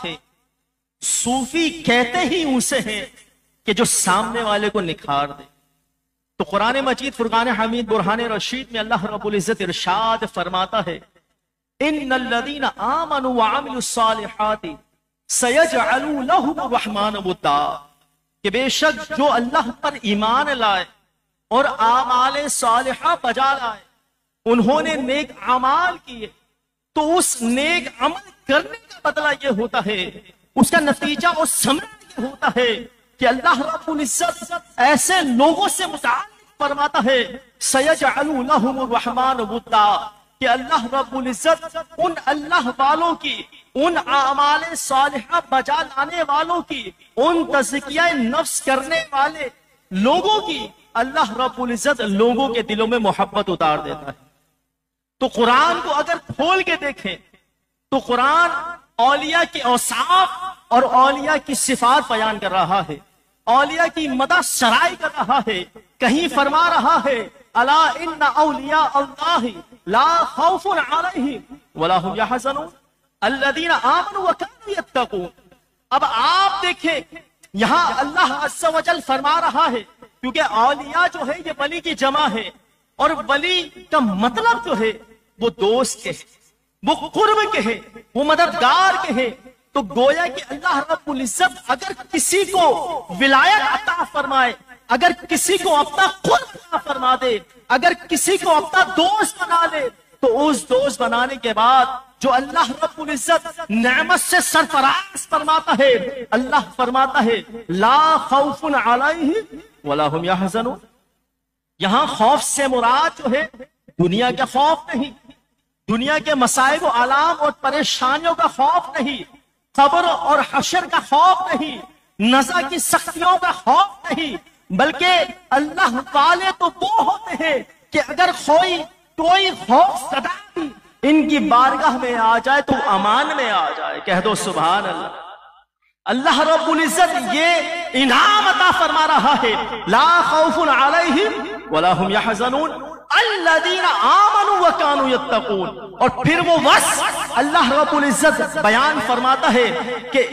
تھے. صوفی کہتے ہی اسے ہیں کہ جو سامنے والے کو نکھار دے. تو قرآن مجید فرقان حمید برہان رشید میں اللہ رب العزت ارشاد فرماتا ہے ان الذین آمنوا وعملوا الصالحات سیجعل لهم الرحمن ودا، کہ بے شک جو اللہ پر ایمان لائے اور اعمال صالحہ بجا لائے، انہوں نے نیک اعمال کیے، تو اس نیک عمل کرنے کا بدلہ یہ ہوتا ہے، اس کا نتیجہ اور ثمرہ یہ ہوتا ہے کہ اللہ رب العزت ایسے لوگوں سے متعلق فرماتا ہے سیجعل لهم الرحمن ودا، کہ اللہ رب العزت ان اللہ والوں کی، ان اعمال صالحہ بجا لانے والوں کی، ان تزکیہ نفس کرنے والے لوگوں کی اللہ رب العزت لوگوں کے دلوں میں محبت اتار دیتا ہے. تو قرآن کو اگر کھول کے دیکھیں تو قرآن اولیاء کی اوصاف اور اولیاء کی صفات بیان کر رہا ہے، اولیاء کی مدح سرائی کر رہا ہے. کہیں فرما رہا ہے الا ان اولیاء اللہ لا خوف علیہم ولا هم يحزنون الذین آمنوا وكانوا يتقون. اب آپ دیکھیں یہاں اللہ عز و جل فرما رہا ہے، کیونکہ اولیاء جو ہے یہ ولی کی جمع ہے، اور ولی کا مطلب جو ہے وہ دوست کے ہے، وہ قرب کے ہے، وہ مددگار کے ہے. تو گویا کہ اللہ رب العزت اگر کسی کو ولایت عطا فرمائے، اگر کسی کو اپنا قرب عطا فرما دے، اگر کسی کو اپنا دوست بنا لے، تو اس دوست بنانے کے بعد جو اللہ رب العزت نعمت سے سرفراز فرماتا ہے، اللہ فرماتا ہے لا خوف علیہم ولا هم يحزنون. یہاں خوف سے مراد جو ہے دنیا کا خوف نہیں، دنیا کے مصائب و آلام اور پریشانیوں کا خوف نہیں، قبر اور حشر کا خوف نہیں، نزع کی سختیوں کا خوف نہیں، بلکہ اللہ والے تو وہ ہوتے ہیں کہ اگر کوئی خوف زدہ بھی ان کی بارگاہ میں آ جائے تو امان میں آ جائے. کہہ دو سبحان اللہ. اللہ رب العزت یہ انعام عطا فرما رہا ہے لا خوف علیہم ولا هم يحزنون الذین آمنوا وكانوا يتقون. اور پھر وہ وصف اللہ رب العزت بیان فرماتا ہے کہ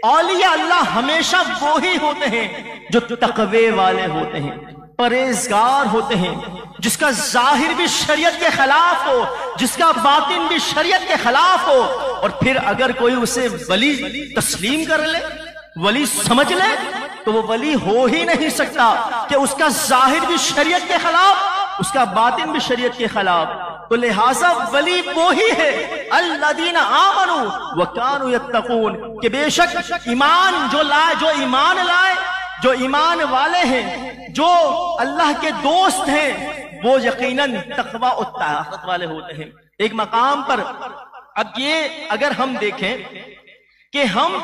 اولیاء اللہ ہمیشہ وہی ہوتے ہیں جو تقوی والے ہوتے ہیں، پرہیزگار ہوتے ہیں، جس کا ظاہر بھی شریعت کے خلاف ہو، جس کا باطن بھی شریعت کے خلاف ہو. اور پھر اگر کوئی اسے ولی تسلیم کر لے، ولی سمجھ لے، تو وہ ولی ہو ہی نہیں سکتا کہ اس کا ظاہر بھی شریعت کے خلاف، اس کا باطن بھی شریعت کے خلاف. تو لہٰذا ولی وہی ہے الذین آمنوا وکانوا یتقون، کہ بے شک ایمان جو ایمان لائے، جو ایمان والے ہیں، جو اللہ کے دوست ہیں، وہ یقیناً تقوی و طاعت والے ہوتے ہیں. ایک مقام پر اب یہ اگر ہم دیکھیں کہ ہم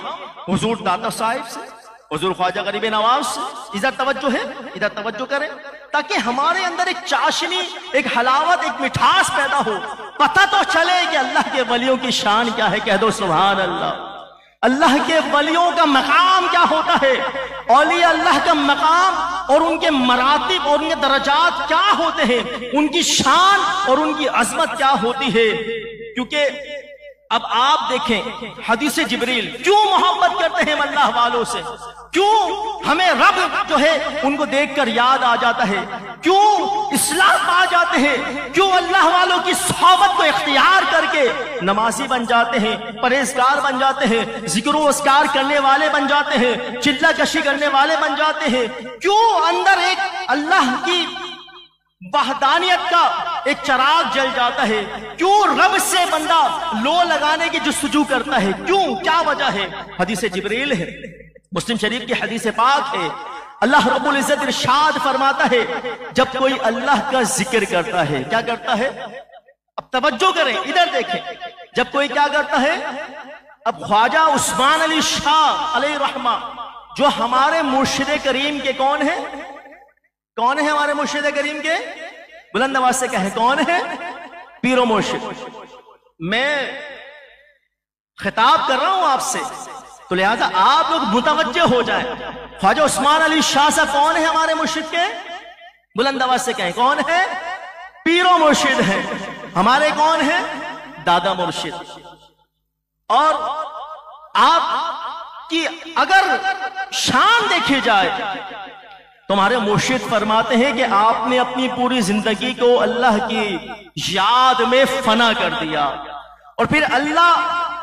حضور داتا صاحب سے، حضور خواجہ غریب نواز سے ادھر توجہ ہے، ادھر توجہ کریں تاکہ ہمارے اندر ایک چاشنی، ایک حلاوت، ایک مٹھاس پیدا ہو، پتہ تو چلے کہ اللہ کے ولیوں کی شان کیا ہے. کہہ دو سبحان اللہ. اللہ کے ولیوں کا مقام کیا ہوتا ہے، اولیاء اللہ کا مقام اور ان کے مراتب اور ان کے درجات کیا ہوتے ہیں، ان کی شان اور ان کی عظمت کیا ہوتی ہے. کیونکہ اب آپ دیکھیں حدیث جبریل کیوں محبت کرتے ہیں اللہ والوں سے، کیوں ہمیں رب جو ہے ان کو دیکھ کر یاد آ جاتا ہے، کیوں اسلام آ جاتے ہیں، کیوں اللہ والوں کی صحبت کو اختیار کر کے نمازی بن جاتے ہیں، پرہیزگار بن جاتے ہیں، ذکر و اذکار کرنے والے بن جاتے ہیں، چلہ کشی کرنے والے بن جاتے ہیں. کیوں اندر ایک اللہ کی وحدانیت کا ایک چراغ جل جاتا ہے، کیوں رب سے بندہ لو لگانے کی جستجو کرتا ہے، کیوں، کیا وجہ ہے؟ حدیث جبریل ہے، مسلم شریف کی حدیث پاک ہے. اللہ رب العزت ارشاد فرماتا ہے جب کوئی اللہ کا ذکر کرتا ہے، کیا کرتا ہے؟ اب توجہ کریں، ادھر دیکھیں، جب کوئی کیا کرتا ہے؟ اب خواجہ عثمان علی شاہ علیہ رحمہ جو ہمارے مرشد کریم کے کون ہیں؟ کون ہے ہمارے مرشد کریم کے؟ بلند آواز سے کہیں، کون ہے؟ پیر و مرشد. میں خطاب کر رہا ہوں آپ سے، تو لہذا آپ لوگ متوجہ ہو جائیں. خواجہ عثمان علی شاہ صاحب کون ہے ہمارے مرشد کے؟ بلند آواز سے کہیں، کون ہے؟ پیر و مرشد ہیں. ہمارے کون ہیں؟ دادا مرشد. اور آپ کی اگر شان دیکھی جائے، تمہارے مرشد فرماتے ہیں کہ آپ نے اپنی پوری زندگی کو اللہ کی یاد میں فنا کر دیا، اور پھر اللہ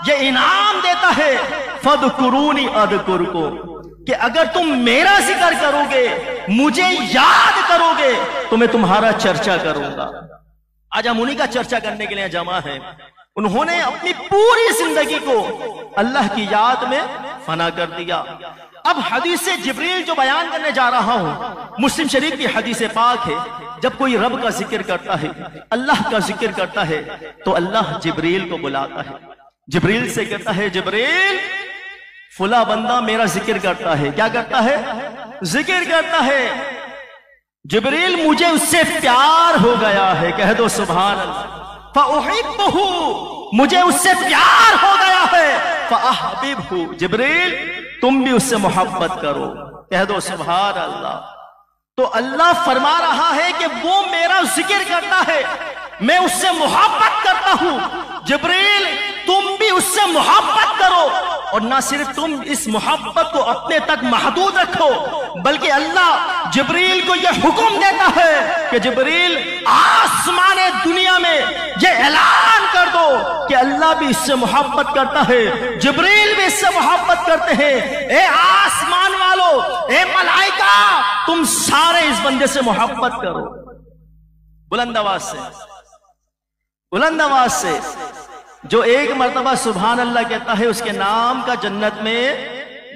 یہ انعام دیتا ہے فَاذْكُرُونِي أَذْكُرْكُمْ، کہ اگر تم میرا ذکر کرو گے، مجھے یاد کرو گے تو میں تمہارا چرچا کروں گا۔ آج ہم انہی کا چرچا کرنے کے لیے جمع ہے۔ انہوں نے اپنی پوری زندگی کو اللہ کی یاد میں فنا کر دیا۔ اب حدیث جبریل جو بیان کرنے جا رہا ہوں، مسلم شریف کی حدیث پاک ہے، جب کوئی رب کا ذکر کرتا ہے، اللہ کا ذکر کرتا ہے، تو اللہ جبریل کو بلاتا ہے، جبریل سے کہتا ہے جبریل فلاں بندہ میرا ذکر کرتا ہے۔ کیا کرتا ہے؟ ذکر کرتا ہے۔ جبریل مجھے اس سے پیار ہو گیا ہے، کہہ دو سبحان اللہ۔ فَأُحِبُّهُ، مجھے اس سے پیار ہو گیا ہے۔ فَأَحْبِبْهُ، جبریل تم بھی اس سے محبت کرو، کہہ دو سبحان اللہ۔ تو اللہ فرما رہا ہے کہ وہ میرا ذکر کرتا ہے، میں اس سے محبت کرتا ہوں، جبریل تم بھی اس سے محبت کرو، اور نہ صرف تم اس محبت کو اپنے تک محدود رکھو، بلکہ اللہ جبریل کو یہ حکم دیتا ہے کہ جبریل آسمان دنیا میں یہ اعلان کر دو کہ اللہ بھی اس سے محبت کرتا ہے، جبریل بھی اس سے محبت کرتے ہیں۔ اے آسمان والو، اے ملائکہ، تم سارے اس بندے سے محبت کرو۔ بلند آواز سے، بلند آواز سے۔ جو ایک مرتبہ سبحان اللہ کہتا ہے، اس کے نام کا جنت میں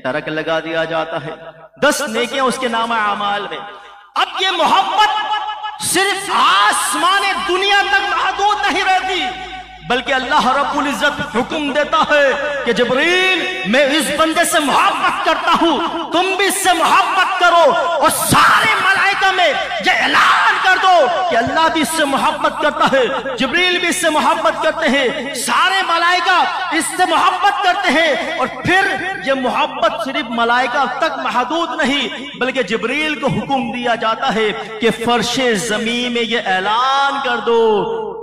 درک لگا دیا جاتا ہے، 10 نیکیاں اس کے نام اعمال میں۔ اب یہ محبت صرف آسمان دنیا تک محدود نہیں رہتی، بلکہ اللہ رب العزت حکم دیتا ہے کہ جبریل میں اس بندے سے محبت کرتا ہوں، تم بھی اس سے محبت کرو، اور سارے ملائکہ میں یہ اعلان کر دو کہ اللہ بھی اس سے محبت کرتا ہے، جبریل بھی اس سے محبت کرتے ہیں، سارے ملائکہ اس سے محبت کرتے ہیں۔ اور پھر یہ محبت صرف ملائکہ تک محدود نہیں، بلکہ جبریل کو حکم دیا جاتا ہے کہ فرش زمین میں یہ اعلان کر دو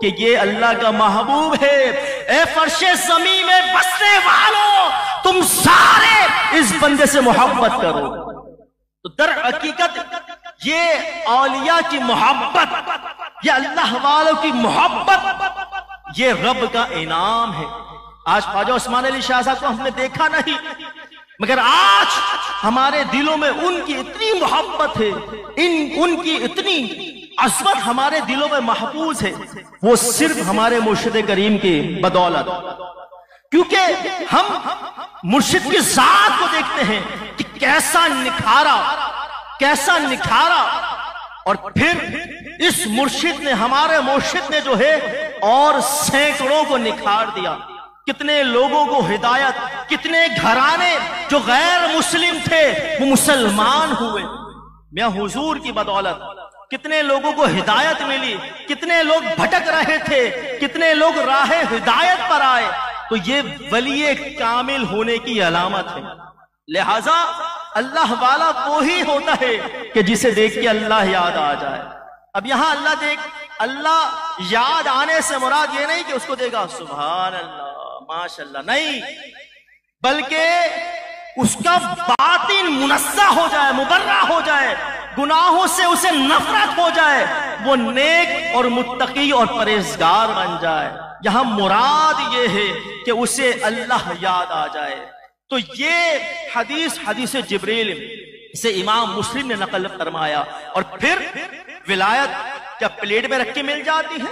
کہ یہ اللہ کا محبوب ہے۔ اے فرش زمین میں بسنے والوں، تم سارے اس بندے سے محبت کرو۔ تو در حقیقت یہ اولیاء کی محبت، یہ اللہ والوں کی محبت، یہ رب کا انعام ہے۔ آج خواجہ عثمان علی شاہ صاحب کو ہم نے دیکھا نہیں، مگر آج ہمارے دلوں میں ان کی اتنی محبت ہے، ان کی اتنی عظمت ہمارے دلوں میں محفوظ ہے، وہ صرف ہمارے مرشد کریم کی بدولت، کیونکہ ہم مرشد کی ذات کو دیکھتے ہیں کہ کیسا نکھارا، اور پھر اس مرشد نے، ہمارے مرشد نے جو ہے اور سینکڑوں کو نکھار دیا، کتنے لوگوں کو ہدایت، کتنے گھرانے جو غیر مسلم تھے وہ مسلمان ہوئے میاں حضور کی بدولت، کتنے لوگوں کو ہدایت ملی، کتنے لوگ بھٹک رہے تھے، کتنے لوگ راہ ہدایت پر آئے۔ تو یہ ولی کامل ہونے کی علامت ہے۔ لہذا اللہ والا وہی ہوتا ہے کہ جسے دیکھ کے اللہ یاد آ جائے۔ اب یہاں اللہ یاد آنے سے مراد یہ نہیں کہ اس کو دیکھا سبحان اللہ ماشاء اللہ، نہیں، بلکہ اس کا باطن منزہ ہو جائے، مبرہ ہو جائے، گناہوں سے اسے نفرت ہو جائے، وہ نیک اور متقی اور پرہیزگار بن جائے۔ یہاں مراد یہ ہے کہ اسے اللہ یاد آ جائے۔ تو یہ حدیث جبریل سے امام مسلم نے نقل فرمایا۔ اور پھر ولایت کیا پلیٹ میں رکھ کے مل جاتی ہے؟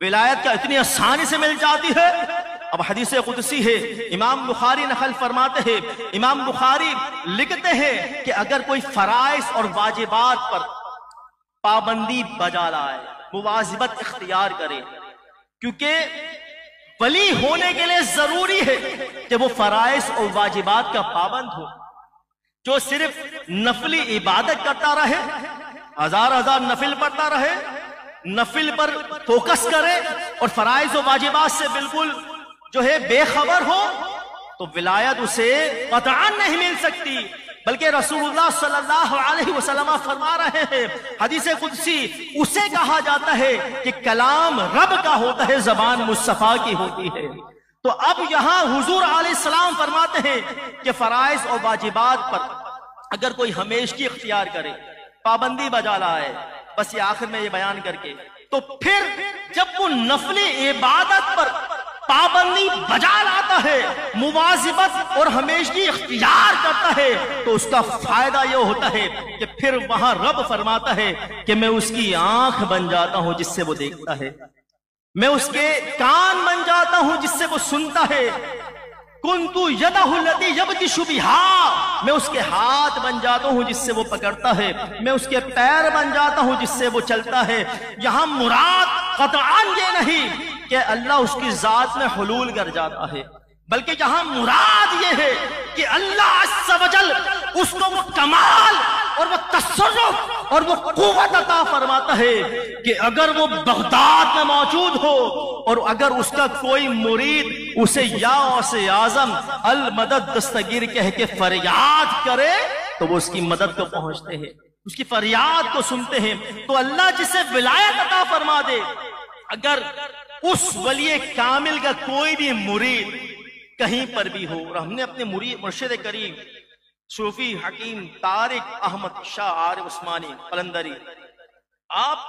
ولایت کیا اتنی آسانی سے مل جاتی ہے؟ اب حدیث قدسی ہے، امام بخاری نقل فرماتے ہیں، امام بخاری لکھتے ہیں کہ اگر کوئی فرائض اور واجبات پر پابندی بجا لائے، مواظبت اختیار کرے، کیونکہ ولی ہونے کے لیے ضروری ہے کہ وہ فرائض اور واجبات کا پابند ہو۔ جو صرف نفلی عبادت کرتا رہے، ہزار نفل پڑھتا رہے، نفل پر فوکس کرے اور فرائض و واجبات سے بالکل جو ہے بے خبر ہو، تو ولایت اسے قطعاً نہیں مل سکتی۔ بلکہ رسول اللہ صلی اللہ علیہ وسلم فرما رہے ہیں، حدیث قدسی اسے کہا جاتا ہے کہ کلام رب کا ہوتا ہے، زبان مصطفیٰ کی ہوتی ہے۔ تو اب یہاں حضور علیہ السلام فرماتے ہیں کہ فرائض اور واجبات پر اگر کوئی ہمیشگی اختیار کرے، پابندی بجا لائے، بس یہ آخر میں یہ بیان کر کے، تو پھر جب وہ نفل عبادت پر پابندی بجا لاتا ہے، مواظبت اور ہمیشگی اختیار کرتا ہے، تو اس کا فائدہ یہ ہوتا ہے کہ پھر وہاں رب فرماتا ہے کہ میں اس کی آنکھ بن جاتا ہوں جس سے وہ دیکھتا ہے، میں اس کے کان بن جاتا ہوں جس سے وہ سنتا ہے، کنتو یدہ التی یبطش بہا، میں اس کے ہاتھ بن جاتا ہوں جس سے وہ پکڑتا ہے، میں اس کے پیر بن جاتا ہوں جس سے وہ چلتا ہے۔ یہاں مراد قطعاً یہ نہیں کہ اللہ اس کی ذات میں حلول کر جاتا ہے، بلکہ یہاں مراد یہ ہے کہ اللہ عز و جل اس کو وہ کمال اور وہ تصرف اور وہ قوت عطا فرماتا ہے کہ اگر وہ بغداد میں موجود ہو اور اگر اس کا کوئی مرید اسے یا غوث اعظم المدد دستگیر کہہ کے فریاد کرے تو وہ اس کی مدد کو پہنچتے ہیں، اس کی فریاد کو سنتے ہیں۔ تو اللہ جسے ولایت عطا فرما دے، اگر اس ولی کامل کا کوئی بھی مرید کہیں پر بھی ہو، اور ہم نے اپنے مرشد کریم صوفی حکیم طارق احمد شاہ عارف عثمانی قلندری، آپ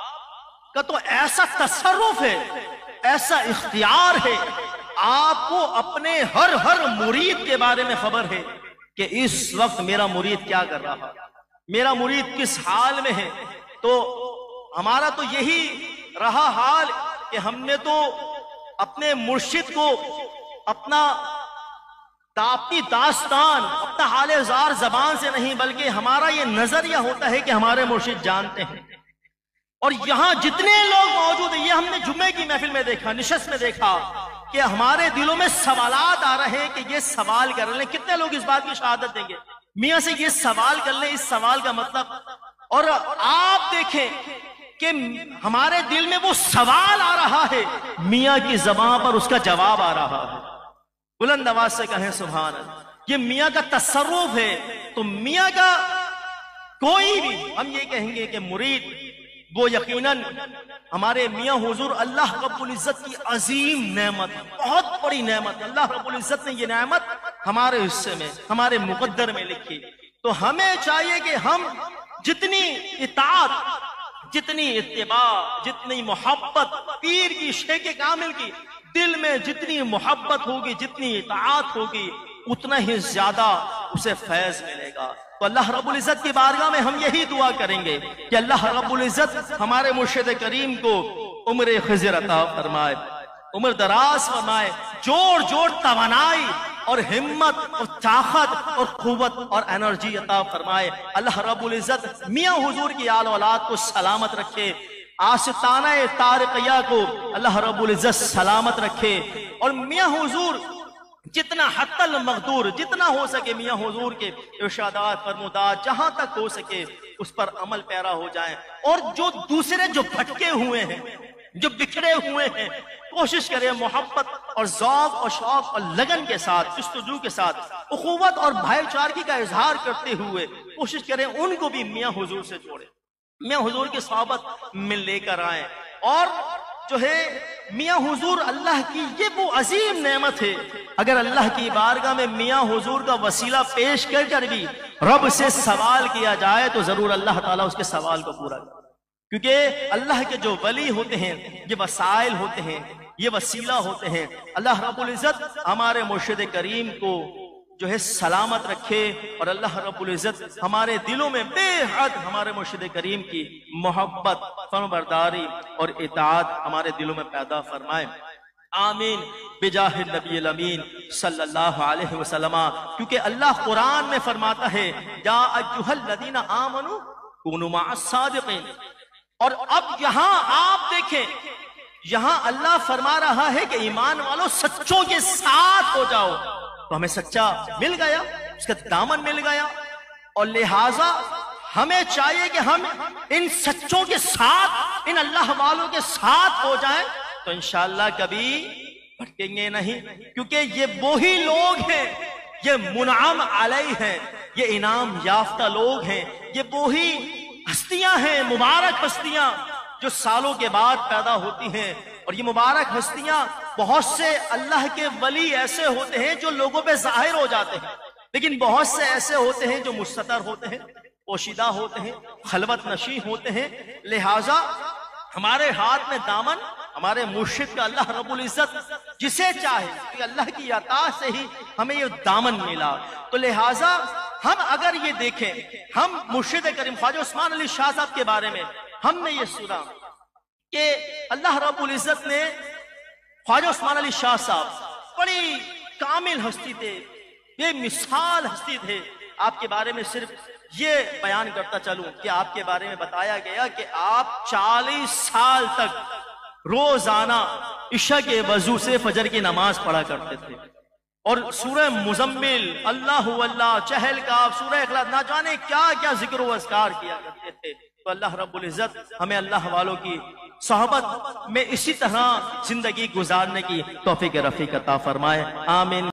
کا تو ایسا تصرف ہے، ایسا اختیار ہے، آپ کو اپنے ہر مرید کے بارے میں خبر ہے کہ اس وقت میرا مرید کیا کر رہا، میرا مرید کس حال میں ہے۔ تو ہمارا تو یہی رہا حال کہ ہم نے تو اپنے مرشد کو اپنی داستان، اپنا حال زار زبان سے نہیں، بلکہ ہمارا یہ نظریہ ہوتا ہے کہ ہمارے مرشد جانتے ہیں۔ اور یہاں جتنے لوگ موجود ہیں، یہ ہم نے جمعے کی محفل میں دیکھا، نشست میں دیکھا کہ ہمارے دلوں میں سوالات آ رہے ہیں کہ یہ سوال کر لیں، کتنے لوگ اس بات کی شہادت دیں گے میاں سے یہ سوال کر لیں، اس سوال کا مطلب، اور آپ دیکھیں کہ ہمارے دل میں وہ سوال آ رہا ہے، میاں کی زبان پر اس کا جواب آ رہا ہے۔ بلند آواز سے کہیں سبحان اللہ۔ یہ میاں کا تصرف ہے۔ تو میاں کا کوئی بھی، ہم یہ کہیں گے کہ مرید وہ یقیناً ہمارے میاں حضور اللہ رب العزت کی عظیم نعمت، بہت بڑی نعمت، اللہ رب العزت نے یہ نعمت ہمارے حصے میں، ہمارے مقدر میں لکھی۔ تو ہمیں چاہیے کہ ہم جتنی اطاعت، جتنی اتباع، جتنی محبت پیر کی، شیخ کامل کی، دل میں جتنی محبت ہوگی، جتنی اطاعت ہوگی، اتنا ہی زیادہ اسے فیض ملے گا۔ تو اللہ رب العزت کی بارگاہ میں ہم یہی دعا کریں گے کہ اللہ رب العزت ہمارے مرشد کریم کو عمر خضر عطا فرمائے، عمر دراز فرمائے، جوڑ توانائی اور ہمت اور طاقت اور قوت اور انرجی عطا فرمائے۔ اللہ رب العزت میاں حضور کی آل اولاد کو سلامت رکھے، آستانہ طارقیہ کو اللہ رب العزت سلامت رکھے، اور میاں حضور جتنا حتی المقدور، جتنا ہو سکے میاں حضور کے ارشادات فرمودات جہاں تک ہو سکے اس پر عمل پیرا ہو جائیں، اور جو دوسرے جو بھٹکے ہوئے ہیں، جو بکھڑے ہوئے ہیں، کوشش کریں محبت اور ذوق اور شوق اور لگن کے ساتھ، جستجو کے ساتھ، اخوت اور بھائی چارگی کا اظہار کرتے ہوئے کوشش کریں ان کو بھی میاں حضور سے جوڑیں، میاں حضور کی صحبت میں لے کر آئیں۔ اور جو ہے میاں حضور اللہ کی یہ وہ عظیم نعمت ہے، اگر اللہ کی بارگاہ میں میاں حضور کا وسیلہ پیش کر کر بھی رب سے سوال کیا جائے تو ضرور اللہ تعالیٰ اس کے سوال کو پورا کرے، کیونکہ اللہ کے جو ولی ہوتے ہیں یہ وسائل ہوتے ہیں، یہ وسیلہ ہوتے ہیں۔ اللہ رب العزت ہمارے مرشد کریم کو جو ہے سلامت رکھے، اور اللہ رب العزت ہمارے دلوں میں بے حد ہمارے مرشد کریم کی محبت، فرمانبرداری اور اطاعت ہمارے دلوں میں پیدا فرمائے، آمین بجاہ النبی الامین صلی اللہ علیہ وسلم۔ کیونکہ اللہ قرآن میں فرماتا ہے یا ایھا الذین آمنوا کونوا مع الصادقین، اور اب یہاں آپ دیکھیں، یہاں اللہ فرما رہا ہے کہ ایمان والوں سچوں کے ساتھ ہو جاؤ، تو ہمیں سچا مل گیا، اس کا دامن مل گیا، اور لہٰذا ہمیں چاہیے کہ ہم ان سچوں کے ساتھ، ان اللہ والوں کے ساتھ ہو جائیں، تو انشاءاللہ کبھی بھٹکیں گے نہیں، کیونکہ یہ وہی لوگ ہیں، یہ منعم علیہ ہیں، یہ انعام یافتہ لوگ ہیں، یہ وہی ہستیاں ہیں، مبارک ہستیاں جو سالوں کے بعد پیدا ہوتی ہیں، اور یہ مبارک ہستیاں بہت سے اللہ کے ولی ایسے ہوتے ہیں جو لوگوں پہ ظاہر ہو جاتے ہیں، لیکن بہت سے ایسے ہوتے ہیں جو مستتر ہوتے ہیں، پوشیدہ ہوتے ہیں، خلوت نشین ہوتے ہیں۔ لہٰذا ہمارے ہاتھ میں دامن ہمارے مرشد کا اللہ رب العزت جسے چاہے، کہ اللہ کی عطا سے ہی ہمیں یہ دامن ملا، تو لہٰذا ہم اگر یہ دیکھیں، ہم مرشد کریم خواجہ عثمان علی شاہ صاحب کے بارے میں ہم نے یہ سنا کہ اللہ رب العزت نے خواجہ عثمان علی شاہ صاحب بڑی کامل ہستی تھے، بے مثال ہستی تھے۔ آپ کے بارے میں صرف یہ بیان کرتا چلوں کہ آپ کے بارے میں بتایا گیا کہ آپ 40 سال تک روزانہ عشاء کے وضو سے فجر کی نماز پڑھا کرتے تھے، اور سورہ مزمل، اللہ اللہ، چہل کاف، سورہ اخلاص، نہ جانے کیا کیا ذکر و اذکار کیا کرتے تھے۔ تو اللہ رب العزت ہمیں اللہ والوں کی صحبت میں اسی طرح زندگی گزارنے کی توفیق رفیق عطا فرمائے، آمین۔